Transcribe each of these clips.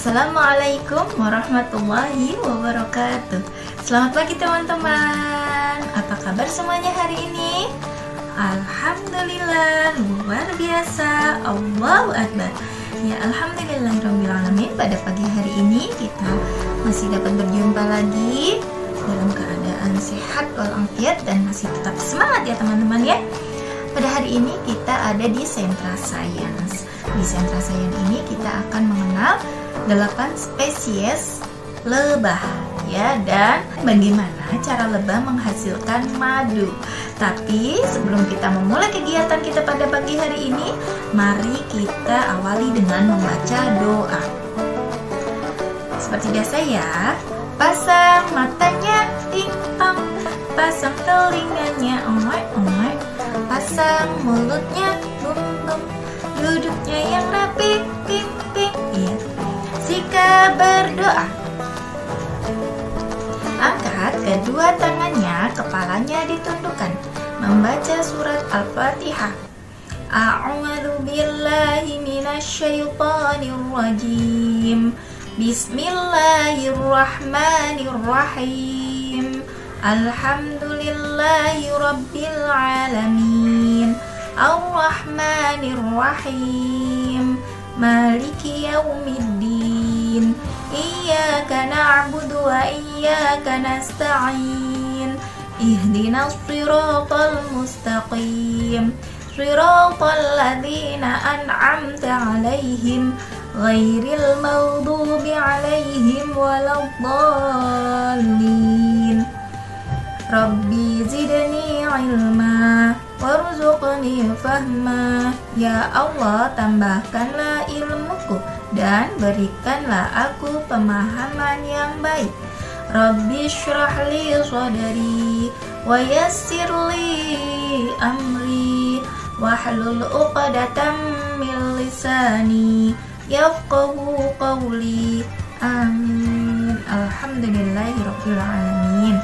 Assalamualaikum warahmatullahi wabarakatuh. Selamat pagi teman-teman. Apa kabar semuanya hari ini? Alhamdulillah, luar biasa. Allahu Akbar. Ya, alhamdulillahirrahmanirrahim. Pada pagi hari ini kita masih dapat berjumpa lagi dalam keadaan sehat walafiat dan masih tetap semangat ya teman-teman ya. Pada hari ini kita ada di Sentra Sains. Di Sentra Sains ini kita akan mengenal 8 spesies lebah ya, dan bagaimana cara lebah menghasilkan madu. Tapi sebelum kita memulai kegiatan kita pada pagi hari ini, mari kita awali dengan membaca doa. Seperti biasa ya, pasang matanya ting-tong, pasang telinganya ongek-ongek, pasang mulutnya bum-bum, duduknya yang rapi ping-ping. Iya. Jika berdoa, angkat kedua tangannya, kepalanya ditundukkan, membaca surat Al-Fatihah. A'udzu billahi minasyaitonir rajim. Bismillahirrahmanirrahim. Alhamdulillahi rabbil alamin. Ar-Rahmanir-Rahim. Maliki yaumiddin. Iyyaka na'budu wa iyyaka nasta'in. Ihdinas siratal mustaqim. Siratal ladzina an'amta 'alaihim ghairil maghdubi 'alaihim waladdallin. Rabbi zidni ilma warzuqni fahma. Ya Allah, tambahkanlah ilmuku dan berikanlah aku pemahaman yang baik. Rabbi syrah li sadri wa yassir li amri wahlul 'uqdatam min lisani yafqahu qawli. Amin. Alhamdulillahirabbil alamin.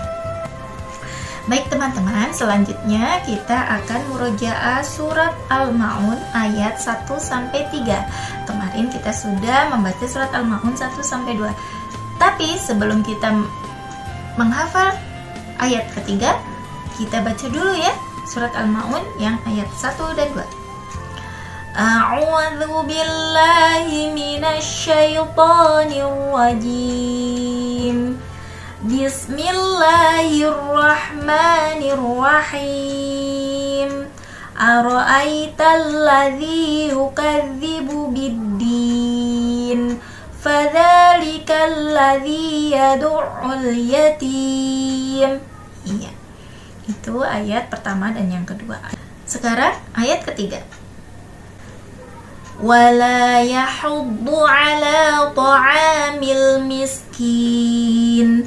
Baik teman-teman, selanjutnya kita akan murojaah surat Al-Ma'un ayat 1-3. Kemarin kita sudah membaca surat Al-Ma'un 1-2. Tapi sebelum kita menghafal ayat ketiga, kita baca dulu ya surat Al-Ma'un yang ayat 1 dan 2. A'udzu billahi minasyaitonir rajim. Bismillahirrahmanirrahim. Ara'aital ladzi yukadzibu biddin, fadzalikal ladzi yad'ul yatim. Iya, itu ayat pertama dan yang kedua. Sekarang ayat ketiga. Wala yahuddu ala ta'amil miskin.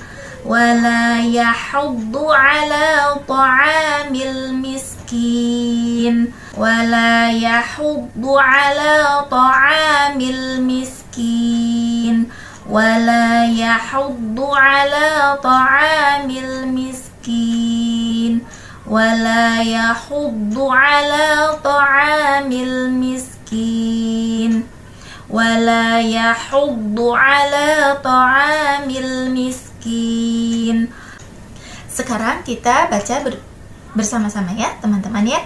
Wala yahuddu ala ta'amil miskin. Wala yahuddu ala ta'amil miskin. Wala yahuddu ala ta'amil miskin. Wala yahuddu ala ta'amil miskin. Wala yahuddu ala ta'amil miskin. Sekarang kita baca bersama-sama ya teman-teman ya.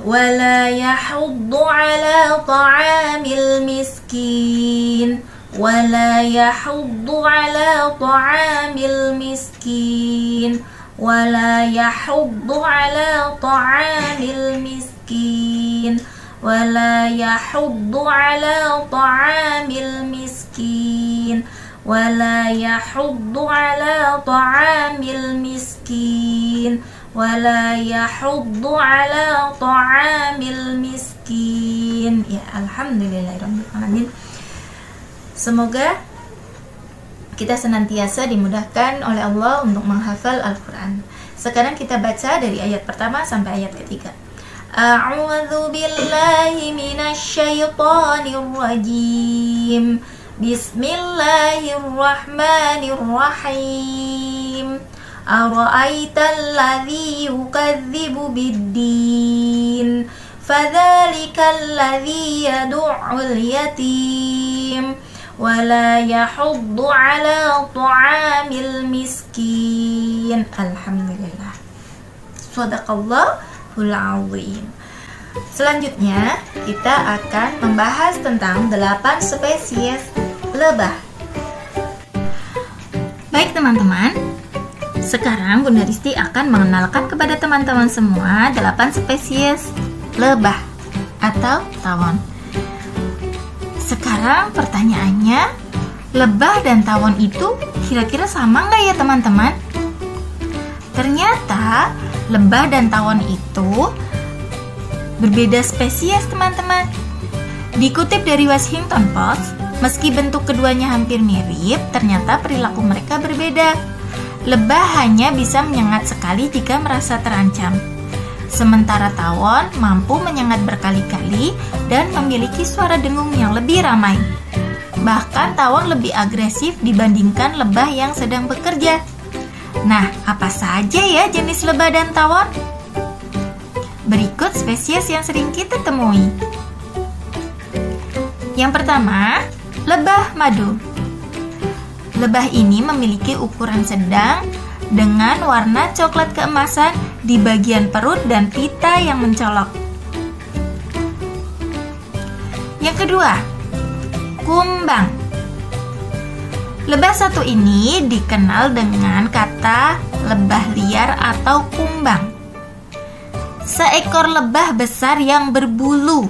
Wala yahuddu ala ta'amil miskin. Wala yahuddu ala ta'amil miskin. Wala yahuddu ala ta'amil miskin. Wala yahuddu ala ta'amil miskin. Wala yahuddu ala ta'amil miskin. Wala yahuddu ala ta'amil miskin. Ya, alhamdulillahirrahmanirrahim. Semoga kita senantiasa dimudahkan oleh Allah untuk menghafal Al-Quran. Sekarang kita baca dari ayat pertama sampai ayat ketiga. A'udzu billahi minasyaitonir rajim. Bismillahirrahmanirrahim. Ara'aital ladzi yukadzibu biddin, fadzalikal ladzi yad'ul yatim ولا يحض على طعام المسكين. Alhamdulillah. Shadaqallahul azim. Selanjutnya kita akan membahas tentang 8 spesies lebah. Baik teman-teman, sekarang Bunda Risti akan mengenalkan kepada teman-teman semua 8 spesies lebah atau tawon. Sekarang pertanyaannya, lebah dan tawon itu kira-kira sama nggak ya teman-teman? Ternyata lebah dan tawon itu berbeda spesies teman-teman. Dikutip dari Washington Post, meski bentuk keduanya hampir mirip, ternyata perilaku mereka berbeda. Lebah hanya bisa menyengat sekali jika merasa terancam. Sementara tawon mampu menyengat berkali-kali dan memiliki suara dengung yang lebih ramai. Bahkan tawon lebih agresif dibandingkan lebah yang sedang bekerja. Nah, apa saja ya jenis lebah dan tawon? Berikut spesies yang sering kita temui. Yang pertama, lebah madu. Lebah ini memiliki ukuran sedang dengan warna coklat keemasan di bagian perut dan pita yang mencolok. Yang kedua, kumbang. Lebah satu ini dikenal dengan kata lebah liar atau kumbang. Seekor lebah besar yang berbulu.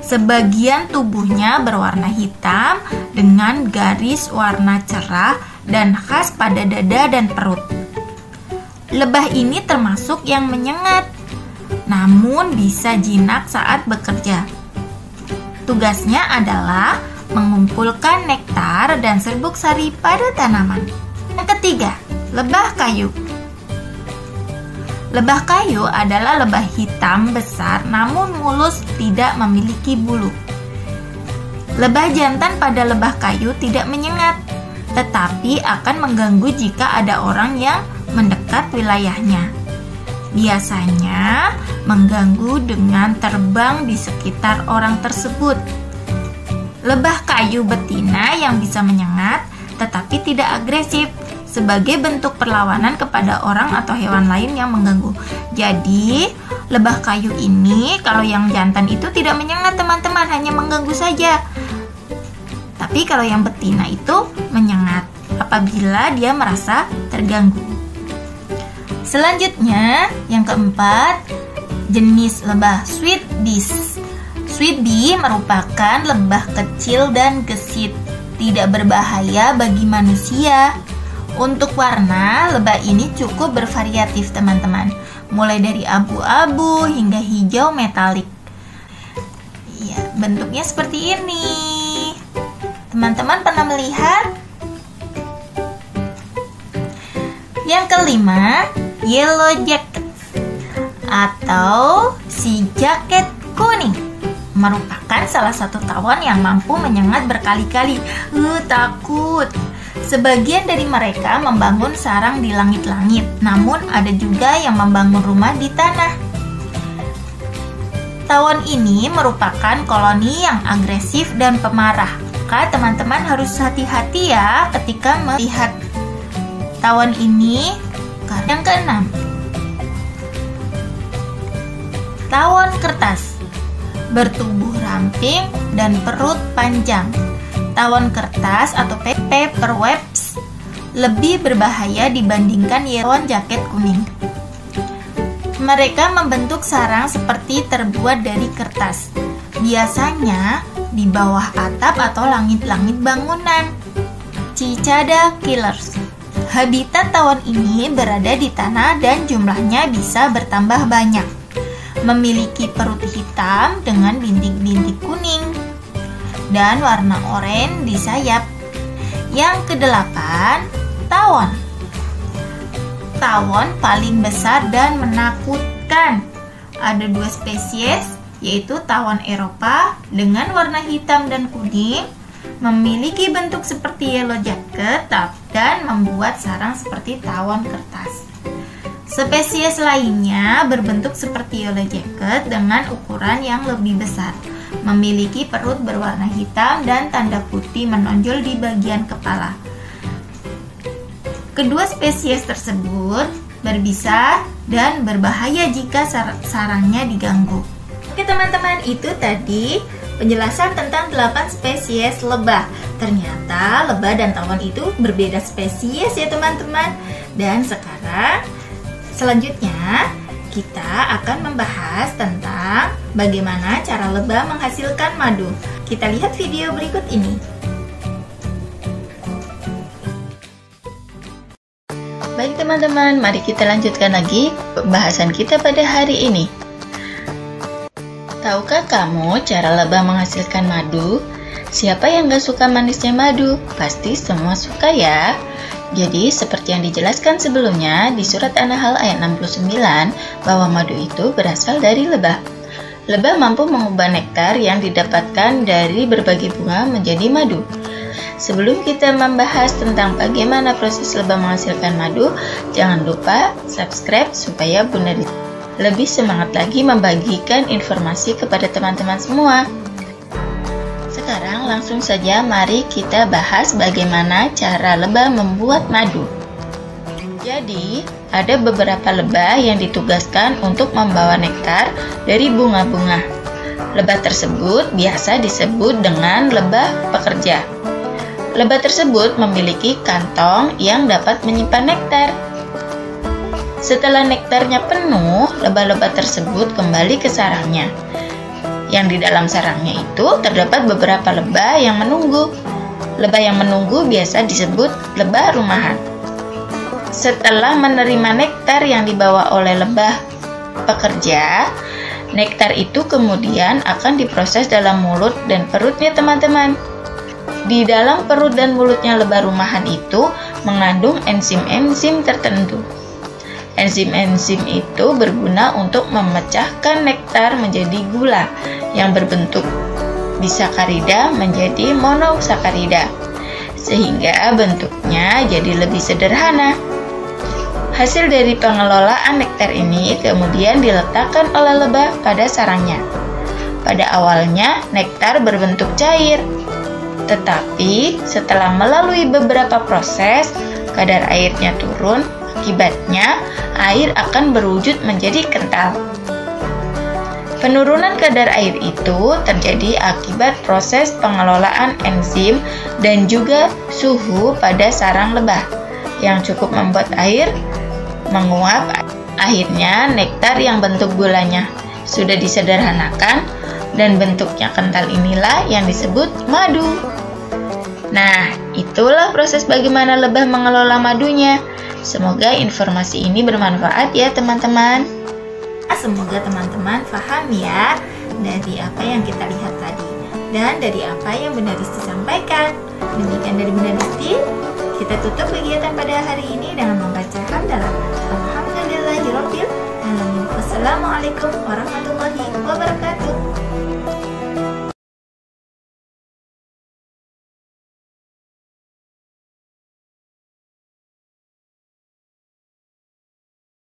Sebagian tubuhnya berwarna hitam dengan garis warna cerah dan khas pada dada dan perut. Lebah ini termasuk yang menyengat, namun bisa jinak saat bekerja. Tugasnya adalah mengumpulkan nektar dan serbuk sari pada tanaman. Yang ketiga, lebah kayu. Lebah kayu adalah lebah hitam besar namun mulus, tidak memiliki bulu. Lebah jantan pada lebah kayu tidak menyengat, tetapi akan mengganggu jika ada orang yang mendekat wilayahnya. Biasanya mengganggu dengan terbang di sekitar orang tersebut. Lebah kayu betina yang bisa menyengat tetapi tidak agresif, sebagai bentuk perlawanan kepada orang atau hewan lain yang mengganggu. Jadi, lebah kayu ini kalau yang jantan itu tidak menyengat teman-teman, hanya mengganggu saja. Tapi kalau yang betina itu menyengat apabila dia merasa terganggu. Selanjutnya, yang keempat, jenis lebah sweet bees. Sweet bee merupakan lebah kecil dan gesit, tidak berbahaya bagi manusia. Untuk warna, lebah ini cukup bervariatif teman-teman, mulai dari abu-abu hingga hijau metalik. Ya, bentuknya seperti ini. Teman-teman pernah melihat? Yang kelima, yellow jacket atau si jaket kuning, merupakan salah satu tawon yang mampu menyengat berkali-kali. Takut. Sebagian dari mereka membangun sarang di langit-langit, namun ada juga yang membangun rumah di tanah. Tawon ini merupakan koloni yang agresif dan pemarah. Maka teman-teman harus hati-hati ya ketika melihat tawon ini. Yang keenam, tawon kertas. Bertubuh ramping dan perut panjang. Tawon kertas atau paper webs lebih berbahaya dibandingkan tawon jaket kuning. Mereka membentuk sarang seperti terbuat dari kertas, biasanya di bawah atap atau langit-langit bangunan. Cicada killers. Habitat tawon ini berada di tanah dan jumlahnya bisa bertambah banyak. Memiliki perut hitam dengan bintik-bintik kuning dan warna oranye di sayap. Yang kedelapan, tawon. Tawon paling besar dan menakutkan. Ada 2 spesies, yaitu tawon Eropa dengan warna hitam dan kuning, memiliki bentuk seperti yellow jacket dan membuat sarang seperti tawon kertas. Spesies lainnya berbentuk seperti yellow jacket dengan ukuran yang lebih besar. memiliki perut berwarna hitam dan tanda putih menonjol di bagian kepala. Kedua spesies tersebut berbisa dan berbahaya jika sarangnya diganggu. Oke teman-teman, itu tadi penjelasan tentang 8 spesies lebah. Ternyata lebah dan tawon itu berbeda spesies ya teman-teman. Dan sekarang selanjutnya kita akan membahas tentang bagaimana cara lebah menghasilkan madu. Kita lihat video berikut ini. Baik teman-teman, mari kita lanjutkan lagi pembahasan kita pada hari ini. Tahukah kamu cara lebah menghasilkan madu? Siapa yang gak suka manisnya madu? Pasti semua suka ya. Jadi seperti yang dijelaskan sebelumnya di surat An-Nahl ayat 69 bahwa madu itu berasal dari lebah. Lebah mampu mengubah nektar yang didapatkan dari berbagai bunga menjadi madu. Sebelum kita membahas tentang bagaimana proses lebah menghasilkan madu, jangan lupa subscribe supaya Bunda lebih semangat lagi membagikan informasi kepada teman-teman semua. Sekarang langsung saja mari kita bahas bagaimana cara lebah membuat madu. Jadi, ada beberapa lebah yang ditugaskan untuk membawa nektar dari bunga-bunga. Lebah tersebut biasa disebut dengan lebah pekerja. Lebah tersebut memiliki kantong yang dapat menyimpan nektar. Setelah nektarnya penuh, lebah-lebah tersebut kembali ke sarangnya. Yang di dalam sarangnya itu terdapat beberapa lebah yang menunggu. Lebah yang menunggu biasa disebut lebah rumahan. Setelah menerima nektar yang dibawa oleh lebah pekerja, nektar itu kemudian akan diproses dalam mulut dan perutnya teman-teman. Di dalam perut dan mulutnya lebah rumahan itu mengandung enzim-enzim tertentu. Enzim-enzim itu berguna untuk memecahkan nektar menjadi gula yang berbentuk disakarida menjadi monosakarida, sehingga bentuknya jadi lebih sederhana. Hasil dari pengelolaan nektar ini kemudian diletakkan oleh lebah pada sarangnya. Pada awalnya nektar berbentuk cair, tetapi setelah melalui beberapa proses, kadar airnya turun. Akibatnya, air akan berwujud menjadi kental. Penurunan kadar air itu terjadi akibat proses pengelolaan enzim dan juga suhu pada sarang lebah yang cukup membuat air menguap. Akhirnya, nektar yang bentuk gulanya sudah disederhanakan dan bentuknya kental inilah yang disebut madu. Nah, itulah proses bagaimana lebah mengelola madunya. Semoga informasi ini bermanfaat ya teman-teman. Semoga teman-teman paham ya dari apa yang kita lihat tadi dan dari apa yang Bunda Risti sampaikan. Demikian dari Bunda Risti. Kita tutup kegiatan pada hari ini dengan membaca hamdalah. Alhamdulillahirabbil alamin. Wassalamualaikum warahmatullahi wabarakatuh.